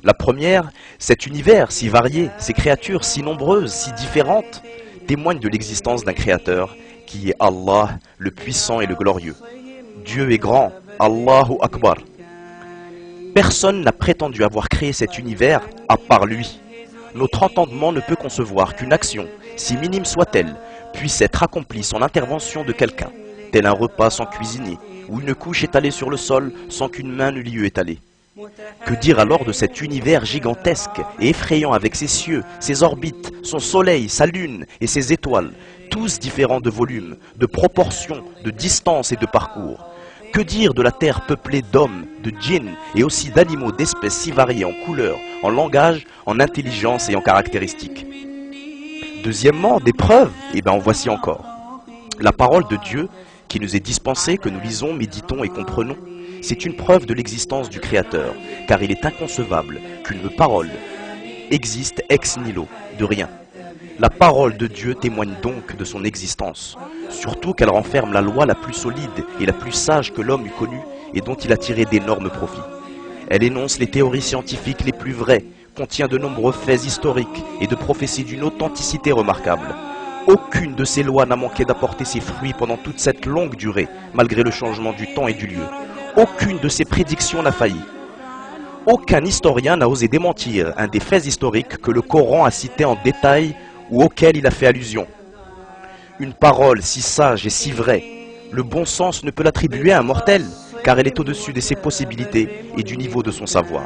La première, cet univers si varié, ces créatures si nombreuses, si différentes, témoignent de l'existence d'un créateur qui est Allah, le puissant et le glorieux. Dieu est grand, Allahu Akbar. Personne n'a prétendu avoir créé cet univers à part lui. Notre entendement ne peut concevoir qu'une action, si minime soit-elle, puisse être accomplie sans l'intervention de quelqu'un, tel un repas sans cuisiner, ou une couche étalée sur le sol sans qu'une main ne l'y eût étalée. Que dire alors de cet univers gigantesque et effrayant avec ses cieux, ses orbites, son soleil, sa lune et ses étoiles, tous différents de volume, de proportion, de distance et de parcours? Que dire de la terre peuplée d'hommes, de djinns et aussi d'animaux d'espèces si variées en couleurs, en langage, en intelligence et en caractéristiques? Deuxièmement, des preuves, en voici encore. La parole de Dieu, qui nous est dispensée, que nous lisons, méditons et comprenons, c'est une preuve de l'existence du Créateur, car il est inconcevable qu'une parole existe ex nihilo, de rien. La parole de Dieu témoigne donc de son existence, surtout qu'elle renferme la loi la plus solide et la plus sage que l'homme eût connue et dont il a tiré d'énormes profits. Elle énonce les théories scientifiques les plus vraies, contient de nombreux faits historiques et de prophéties d'une authenticité remarquable. Aucune de ces lois n'a manqué d'apporter ses fruits pendant toute cette longue durée, malgré le changement du temps et du lieu. Aucune de ces prédictions n'a failli. Aucun historien n'a osé démentir un des faits historiques que le Coran a cités en détail ou auquel il a fait allusion. Une parole si sage et si vraie, le bon sens ne peut l'attribuer à un mortel, car elle est au-dessus de ses possibilités et du niveau de son savoir.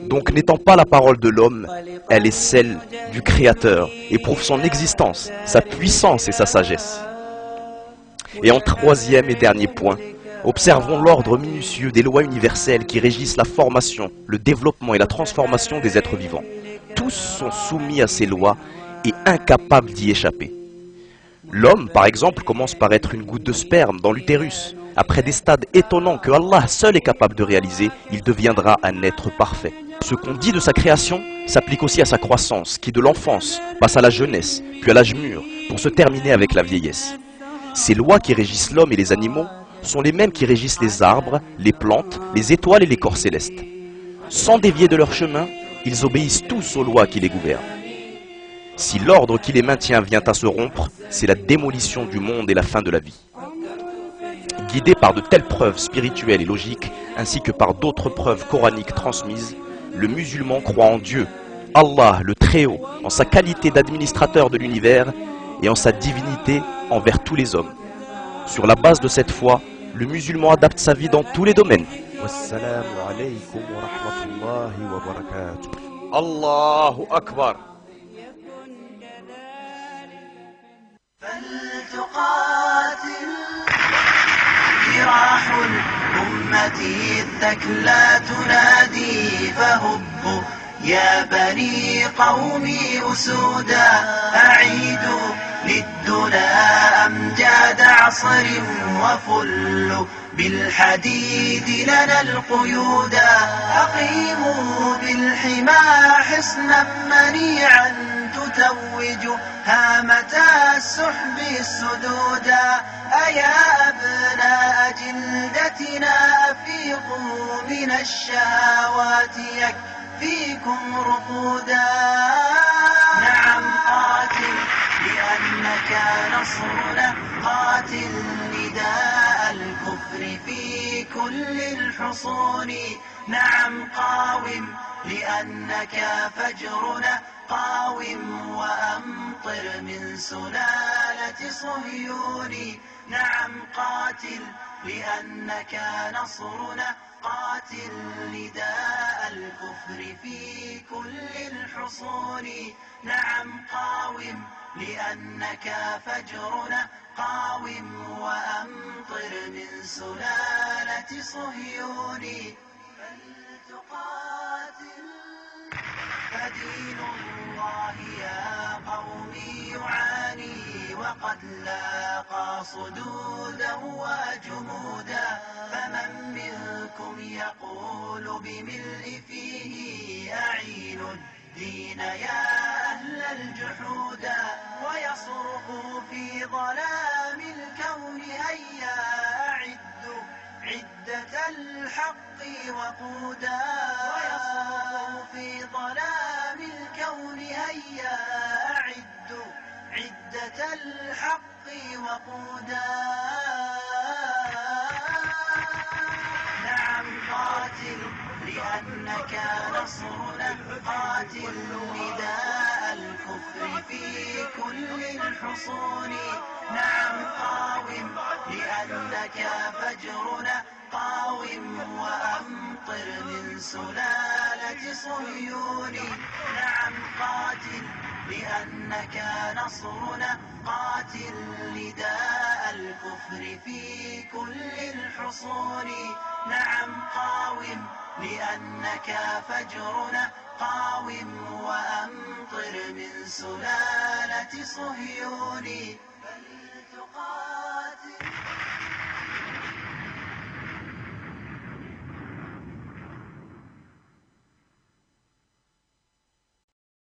Donc n'étant pas la parole de l'homme, elle est celle du Créateur et prouve son existence, sa puissance et sa sagesse. Et en troisième et dernier point, observons l'ordre minutieux des lois universelles qui régissent la formation, le développement et la transformation des êtres vivants. Tous sont soumis à ces lois et incapables d'y échapper. L'homme, par exemple, commence par être une goutte de sperme dans l'utérus. Après des stades étonnants que Allah seul est capable de réaliser, il deviendra un être parfait. Ce qu'on dit de sa création s'applique aussi à sa croissance, qui de l'enfance passe à la jeunesse, puis à l'âge mûr, pour se terminer avec la vieillesse. Ces lois qui régissent l'homme et les animaux sont les mêmes qui régissent les arbres, les plantes, les étoiles et les corps célestes. Sans dévier de leur chemin, ils obéissent tous aux lois qui les gouvernent. Si l'ordre qui les maintient vient à se rompre, c'est la démolition du monde et la fin de la vie. Guidé par de telles preuves spirituelles et logiques, ainsi que par d'autres preuves coraniques transmises, le musulman croit en Dieu, Allah le Très-Haut, en sa qualité d'administrateur de l'univers et en sa divinité envers tous les hommes. Sur la base de cette foi, le musulman adapte sa vie dans tous les domaines. Wassalamu alaykum wa rahmatullahi wa barakatuh. Allahu Akbar. فلتقاتل جراح الأمة الثكلى تنادي فهبوا يا بني قومي أسودا أعيدوا للدنا أمجاد عصر وفلوا بالحديد لنا القيودا أقيموا بالحمى حصنا منيعا تتوج هامة السحب السدودا أيا أبناء جلدتنا أفيقوا من الشهوات يكفيكم رقودا نعم قاتل لأنك نصرنا قاتل نداء الكفر في كل الحصون نعم قاوم لأنك فجرنا قاوم وأمطر من سلالة صهيون نعم قاتل لأنك نصرنا قاتل نداء الكفر في كل الحصون نعم قاوم لأنك فجرنا قاوم وأمطر من سلالة صهيون فلتقاتل فدين الله يا قوم يعاني وقد لاقى صدودا وجمودا فمن منكم يقول بملء فيه أعين الدين يا أهل الجحودا ويصرخ في ظلام الكون هيا أعدوا عدة الحق وقودا ويصرخ وقودا. نعم قاتل لأنك نصرنا، قاتل نداء الكفر في كل الحصون. نعم قاوم لأنك فجرنا، قاوم وأمطر من سلالة صهيون. نعم قاتل لأنك نصرنا، قاتل نداء الكفر في كل الحصون. نعم قاوم لأنك فجرنا، قاوم وأمطر من سلالة صهيون. فلتقاتل